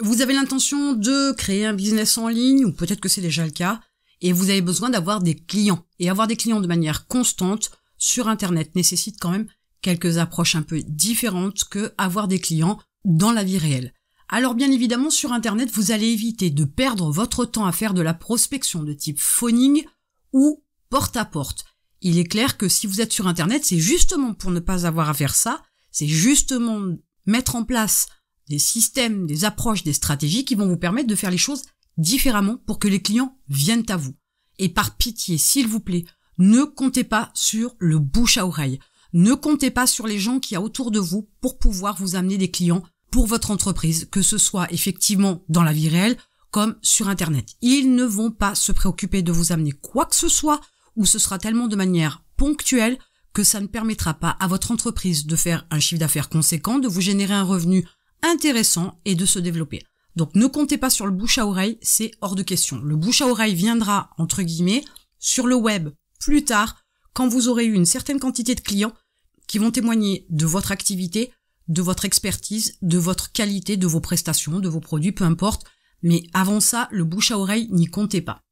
Vous avez l'intention de créer un business en ligne, ou peut-être que c'est déjà le cas, et vous avez besoin d'avoir des clients. Et avoir des clients de manière constante sur Internet nécessite quand même quelques approches un peu différentes que avoir des clients dans la vie réelle. Alors bien évidemment, sur Internet, vous allez éviter de perdre votre temps à faire de la prospection de type phoning ou porte-à-porte. Il est clair que si vous êtes sur Internet, c'est justement pour ne pas avoir à faire ça, c'est justement mettre en place des systèmes, des approches, des stratégies qui vont vous permettre de faire les choses différemment pour que les clients viennent à vous. Et par pitié, s'il vous plaît, ne comptez pas sur le bouche à oreille. Ne comptez pas sur les gens qu'il y a autour de vous pour pouvoir vous amener des clients pour votre entreprise, que ce soit effectivement dans la vie réelle comme sur Internet. Ils ne vont pas se préoccuper de vous amener quoi que ce soit, ou ce sera tellement de manière ponctuelle que ça ne permettra pas à votre entreprise de faire un chiffre d'affaires conséquent, de vous générer un revenu intéressant et de se développer. Donc ne comptez pas sur le bouche à oreille, c'est hors de question. Le bouche à oreille viendra, entre guillemets, sur le web plus tard, quand vous aurez eu une certaine quantité de clients qui vont témoigner de votre activité, de votre expertise, de votre qualité, de vos prestations, de vos produits, peu importe. Mais avant ça, le bouche à oreille, n'y comptez pas.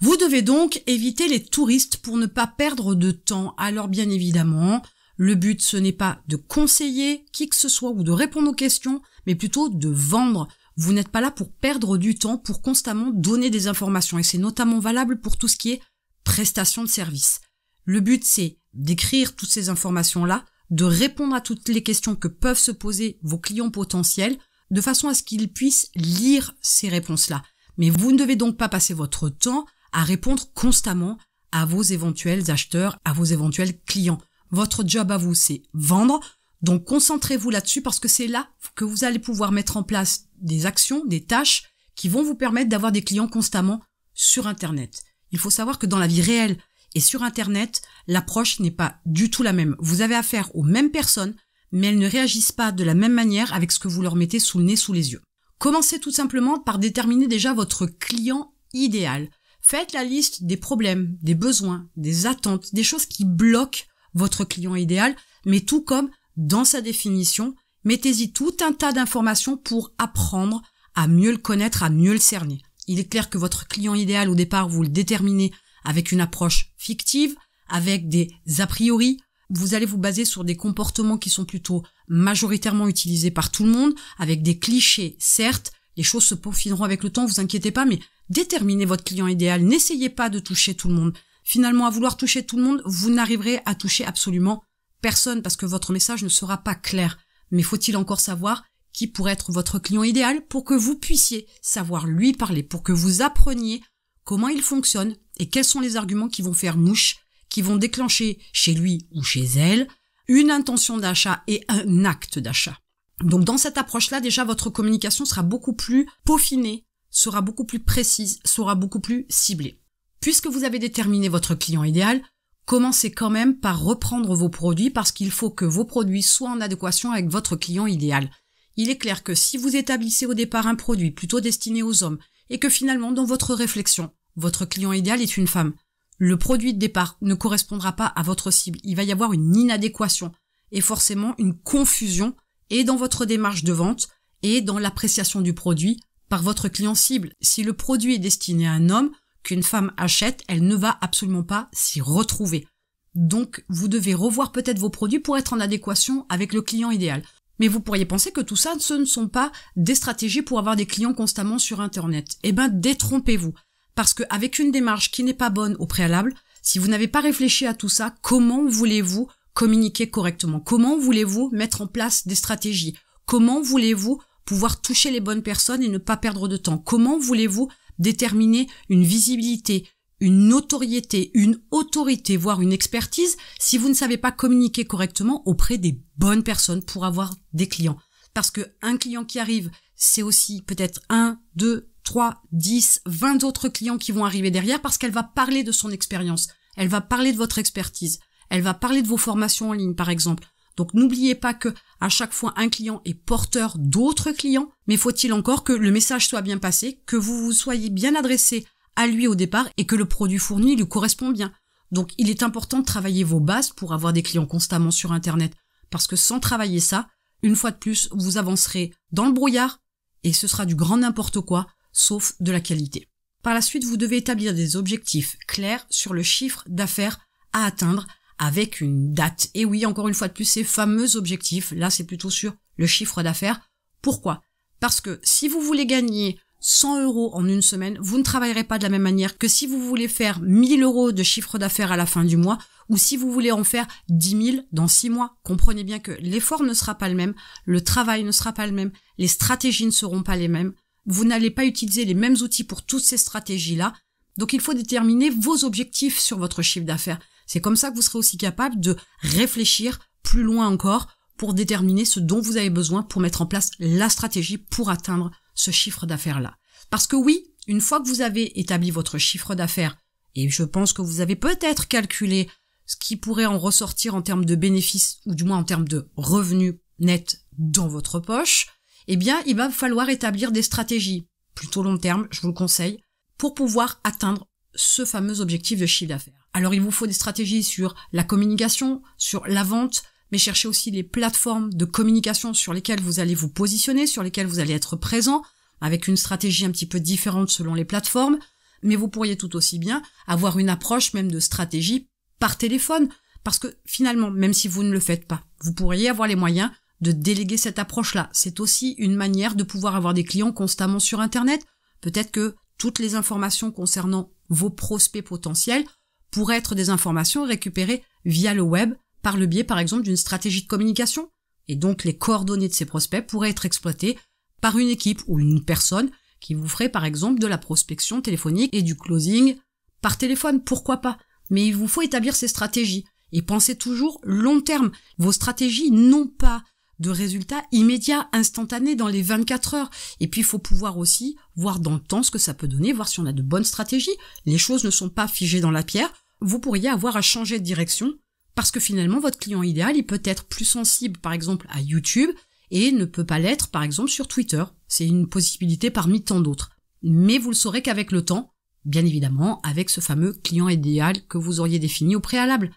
Vous devez donc éviter les touristes pour ne pas perdre de temps. Alors bien évidemment, le but ce n'est pas de conseiller qui que ce soit ou de répondre aux questions, mais plutôt de vendre. Vous n'êtes pas là pour perdre du temps, pour constamment donner des informations. Et c'est notamment valable pour tout ce qui est prestation de service. Le but c'est d'écrire toutes ces informations-là, de répondre à toutes les questions que peuvent se poser vos clients potentiels, de façon à ce qu'ils puissent lire ces réponses-là. Mais vous ne devez donc pas passer votre temps à répondre constamment à vos éventuels acheteurs, à vos éventuels clients. Votre job à vous, c'est vendre. Donc concentrez-vous là-dessus parce que c'est là que vous allez pouvoir mettre en place des actions, des tâches qui vont vous permettre d'avoir des clients constamment sur Internet. Il faut savoir que dans la vie réelle et sur Internet, l'approche n'est pas du tout la même. Vous avez affaire aux mêmes personnes, mais elles ne réagissent pas de la même manière avec ce que vous leur mettez sous le nez, sous les yeux. Commencez tout simplement par déterminer déjà votre client idéal. Faites la liste des problèmes, des besoins, des attentes, des choses qui bloquent votre client idéal, mais tout comme dans sa définition, mettez-y tout un tas d'informations pour apprendre à mieux le connaître, à mieux le cerner. Il est clair que votre client idéal, au départ, vous le déterminez avec une approche fictive, avec des a priori. Vous allez vous baser sur des comportements qui sont plutôt majoritairement utilisés par tout le monde, avec des clichés, certes. Les choses se peaufineront avec le temps, vous inquiétez pas, mais déterminez votre client idéal. N'essayez pas de toucher tout le monde. Finalement, à vouloir toucher tout le monde, vous n'arriverez à toucher absolument personne parce que votre message ne sera pas clair. Mais faut-il encore savoir qui pourrait être votre client idéal pour que vous puissiez savoir lui parler, pour que vous appreniez comment il fonctionne et quels sont les arguments qui vont faire mouche, qui vont déclencher chez lui ou chez elle une intention d'achat et un acte d'achat. Donc dans cette approche-là, déjà votre communication sera beaucoup plus peaufinée, sera beaucoup plus précise, sera beaucoup plus ciblée. Puisque vous avez déterminé votre client idéal, commencez quand même par reprendre vos produits parce qu'il faut que vos produits soient en adéquation avec votre client idéal. Il est clair que si vous établissez au départ un produit plutôt destiné aux hommes et que finalement dans votre réflexion, votre client idéal est une femme, le produit de départ ne correspondra pas à votre cible. Il va y avoir une inadéquation et forcément une confusion et dans votre démarche de vente et dans l'appréciation du produit par votre client cible. Si le produit est destiné à un homme, qu'une femme achète, elle ne va absolument pas s'y retrouver. Donc, vous devez revoir peut-être vos produits pour être en adéquation avec le client idéal. Mais vous pourriez penser que tout ça, ce ne sont pas des stratégies pour avoir des clients constamment sur Internet. Eh ben, détrompez-vous. Parce qu'avec une démarche qui n'est pas bonne au préalable, si vous n'avez pas réfléchi à tout ça, comment voulez-vous communiquer correctement? Comment voulez-vous mettre en place des stratégies? Comment voulez-vous pouvoir toucher les bonnes personnes et ne pas perdre de temps? Comment voulez-vous déterminer une visibilité, une notoriété, une autorité, voire une expertise si vous ne savez pas communiquer correctement auprès des bonnes personnes pour avoir des clients? Parce que un client qui arrive, c'est aussi peut-être 1, 2, 3, 10, 20 autres clients qui vont arriver derrière parce qu'elle va parler de son expérience, elle va parler de votre expertise, elle va parler de vos formations en ligne par exemple. Donc n'oubliez pas que à chaque fois un client est porteur d'autres clients, mais faut-il encore que le message soit bien passé, que vous vous soyez bien adressé à lui au départ et que le produit fourni lui correspond bien. Donc il est important de travailler vos bases pour avoir des clients constamment sur Internet, parce que sans travailler ça, une fois de plus, vous avancerez dans le brouillard et ce sera du grand n'importe quoi, sauf de la qualité. Par la suite, vous devez établir des objectifs clairs sur le chiffre d'affaires à atteindre avec une date. Et oui, encore une fois de plus, ces fameux objectifs, là c'est plutôt sur le chiffre d'affaires. Pourquoi ? Parce que si vous voulez gagner 100 € en une semaine, vous ne travaillerez pas de la même manière que si vous voulez faire 1000 € de chiffre d'affaires à la fin du mois, ou si vous voulez en faire 10 000 dans 6 mois. Comprenez bien que l'effort ne sera pas le même, le travail ne sera pas le même, les stratégies ne seront pas les mêmes. Vous n'allez pas utiliser les mêmes outils pour toutes ces stratégies-là. Donc il faut déterminer vos objectifs sur votre chiffre d'affaires. C'est comme ça que vous serez aussi capable de réfléchir plus loin encore pour déterminer ce dont vous avez besoin pour mettre en place la stratégie pour atteindre ce chiffre d'affaires-là. Parce que oui, une fois que vous avez établi votre chiffre d'affaires, et je pense que vous avez peut-être calculé ce qui pourrait en ressortir en termes de bénéfices, ou du moins en termes de revenus nets dans votre poche, eh bien, il va falloir établir des stratégies, plutôt long terme, je vous le conseille, pour pouvoir atteindre ce fameux objectif de chiffre d'affaires. Alors, il vous faut des stratégies sur la communication, sur la vente, mais cherchez aussi les plateformes de communication sur lesquelles vous allez vous positionner, sur lesquelles vous allez être présent, avec une stratégie un petit peu différente selon les plateformes, mais vous pourriez tout aussi bien avoir une approche même de stratégie par téléphone, parce que finalement, même si vous ne le faites pas, vous pourriez avoir les moyens de déléguer cette approche-là. C'est aussi une manière de pouvoir avoir des clients constamment sur Internet. Peut-être que toutes les informations concernant vos prospects potentiels pourraient être des informations récupérées via le web, par le biais par exemple d'une stratégie de communication. Et donc les coordonnées de ces prospects pourraient être exploitées par une équipe ou une personne qui vous ferait par exemple de la prospection téléphonique et du closing par téléphone, pourquoi pas. Mais il vous faut établir ces stratégies et pensez toujours long terme. Vos stratégies n'ont pas de résultats immédiats, instantanés dans les 24 heures. Et puis il faut pouvoir aussi voir dans le temps ce que ça peut donner, voir si on a de bonnes stratégies. Les choses ne sont pas figées dans la pierre. Vous pourriez avoir à changer de direction parce que finalement votre client idéal, il peut être plus sensible par exemple à YouTube et ne peut pas l'être par exemple sur Twitter. C'est une possibilité parmi tant d'autres. Mais vous le saurez qu'avec le temps, bien évidemment, avec ce fameux client idéal que vous auriez défini au préalable.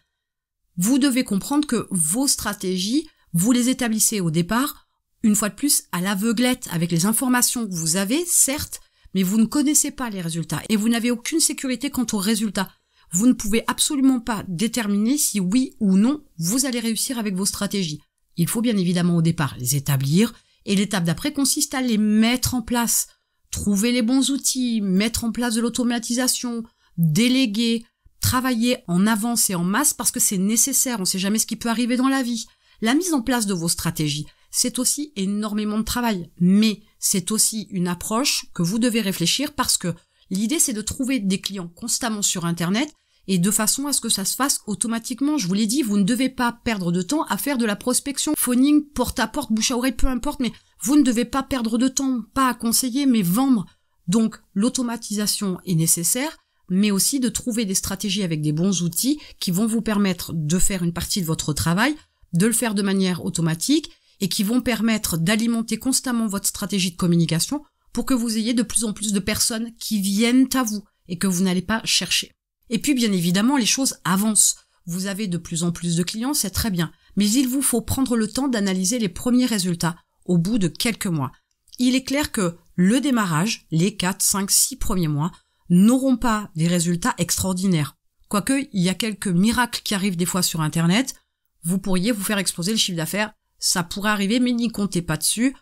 Vous devez comprendre que vos stratégies, vous les établissez au départ, une fois de plus, à l'aveuglette, avec les informations que vous avez, certes, mais vous ne connaissez pas les résultats et vous n'avez aucune sécurité quant aux résultats. Vous ne pouvez absolument pas déterminer si oui ou non vous allez réussir avec vos stratégies. Il faut bien évidemment au départ les établir et l'étape d'après consiste à les mettre en place. Trouver les bons outils, mettre en place de l'automatisation, déléguer, travailler en avance et en masse parce que c'est nécessaire, on ne sait jamais ce qui peut arriver dans la vie. La mise en place de vos stratégies, c'est aussi énormément de travail, mais c'est aussi une approche que vous devez réfléchir parce que l'idée c'est de trouver des clients constamment sur Internet et de façon à ce que ça se fasse automatiquement. Je vous l'ai dit, vous ne devez pas perdre de temps à faire de la prospection, phoning, porte à porte, bouche à oreille, peu importe, mais vous ne devez pas perdre de temps, pas à conseiller, mais vendre. Donc l'automatisation est nécessaire, mais aussi de trouver des stratégies avec des bons outils qui vont vous permettre de faire une partie de votre travail, de le faire de manière automatique et qui vont permettre d'alimenter constamment votre stratégie de communication pour que vous ayez de plus en plus de personnes qui viennent à vous et que vous n'allez pas chercher. Et puis bien évidemment, les choses avancent. Vous avez de plus en plus de clients, c'est très bien, mais il vous faut prendre le temps d'analyser les premiers résultats au bout de quelques mois. Il est clair que le démarrage, les 4, 5, 6 premiers mois, n'auront pas des résultats extraordinaires. Quoique, il y a quelques miracles qui arrivent des fois sur Internet, vous pourriez vous faire exploser le chiffre d'affaires. Ça pourrait arriver, mais n'y comptez pas dessus.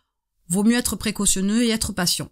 Vaut mieux être précautionneux et être patient.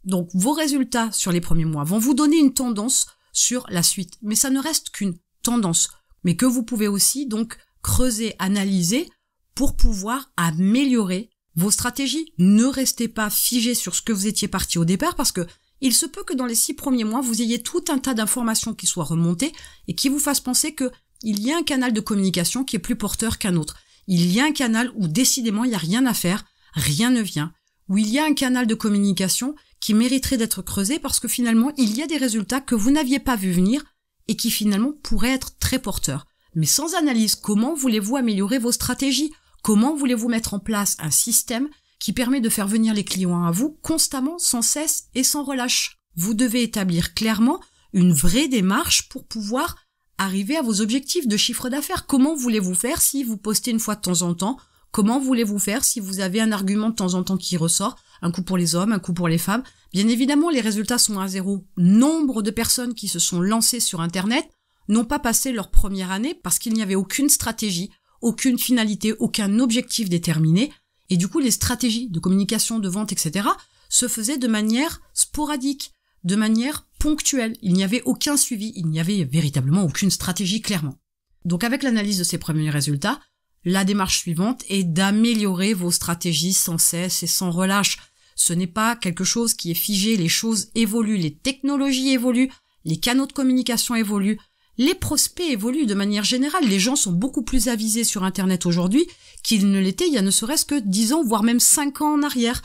Donc, vos résultats sur les premiers mois vont vous donner une tendance sur la suite. Mais ça ne reste qu'une tendance. Mais que vous pouvez aussi, donc, creuser, analyser pour pouvoir améliorer vos stratégies. Ne restez pas figé sur ce que vous étiez parti au départ parce que il se peut que dans les 6 premiers mois, vous ayez tout un tas d'informations qui soient remontées et qui vous fassent penser que il y a un canal de communication qui est plus porteur qu'un autre. Il y a un canal où décidément il n'y a rien à faire, rien ne vient. Où il y a un canal de communication qui mériterait d'être creusé parce que finalement il y a des résultats que vous n'aviez pas vu venir et qui finalement pourraient être très porteurs. Mais sans analyse, comment voulez-vous améliorer vos stratégies ? Comment voulez-vous mettre en place un système qui permet de faire venir les clients à vous constamment, sans cesse et sans relâche ? Vous devez établir clairement une vraie démarche pour pouvoir arriver à vos objectifs de chiffre d'affaires. Comment voulez-vous faire si vous postez une fois de temps en temps ? Comment voulez-vous faire si vous avez un argument de temps en temps qui ressort ? un coût pour les hommes, un coût pour les femmes. Bien évidemment, les résultats sont à zéro. Nombre de personnes qui se sont lancées sur Internet n'ont pas passé leur première année parce qu'il n'y avait aucune stratégie, aucune finalité, aucun objectif déterminé. Et du coup, les stratégies de communication, de vente, etc. se faisaient de manière sporadique, de manière ponctuelle. Il n'y avait aucun suivi, il n'y avait véritablement aucune stratégie clairement. Donc avec l'analyse de ces premiers résultats, la démarche suivante est d'améliorer vos stratégies sans cesse et sans relâche. Ce n'est pas quelque chose qui est figé, les choses évoluent, les technologies évoluent, les canaux de communication évoluent, les prospects évoluent de manière générale. Les gens sont beaucoup plus avisés sur Internet aujourd'hui qu'ils ne l'étaient il y a ne serait-ce que 10 ans, voire même 5 ans en arrière.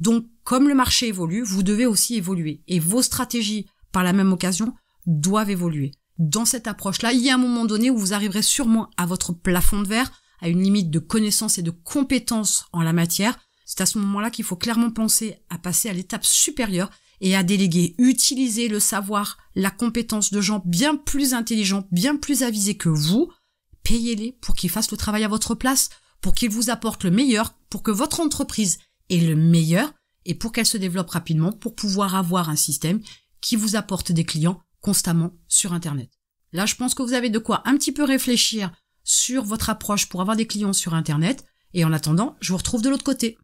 Donc, comme le marché évolue, vous devez aussi évoluer. Et vos stratégies, par la même occasion, doivent évoluer. Dans cette approche-là, il y a un moment donné où vous arriverez sûrement à votre plafond de verre, à une limite de connaissances et de compétences en la matière. C'est à ce moment-là qu'il faut clairement penser à passer à l'étape supérieure et à déléguer, utiliser le savoir, la compétence de gens bien plus intelligents, bien plus avisés que vous. Payez-les pour qu'ils fassent le travail à votre place, pour qu'ils vous apportent le meilleur, pour que votre entreprise ait le meilleur et pour qu'elle se développe rapidement, pour pouvoir avoir un système qui vous apporte des clients constamment sur Internet. Là, je pense que vous avez de quoi un petit peu réfléchir sur votre approche pour avoir des clients sur Internet. Et en attendant, je vous retrouve de l'autre côté.